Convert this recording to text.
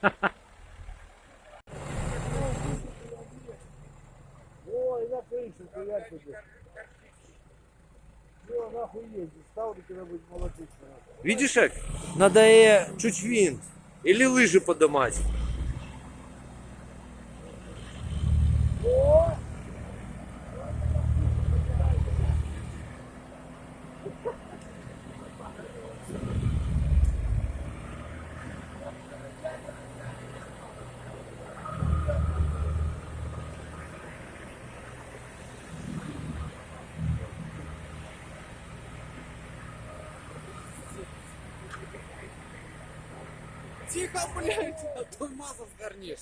Ой, на крышу, хуярь тебе. Все, нахуй ездить, ставлю куда-нибудь молотить. Видишь, как? Надо чуть винт. Или лыжи подымать. Тихо, блядь, а то маза сгорнешь.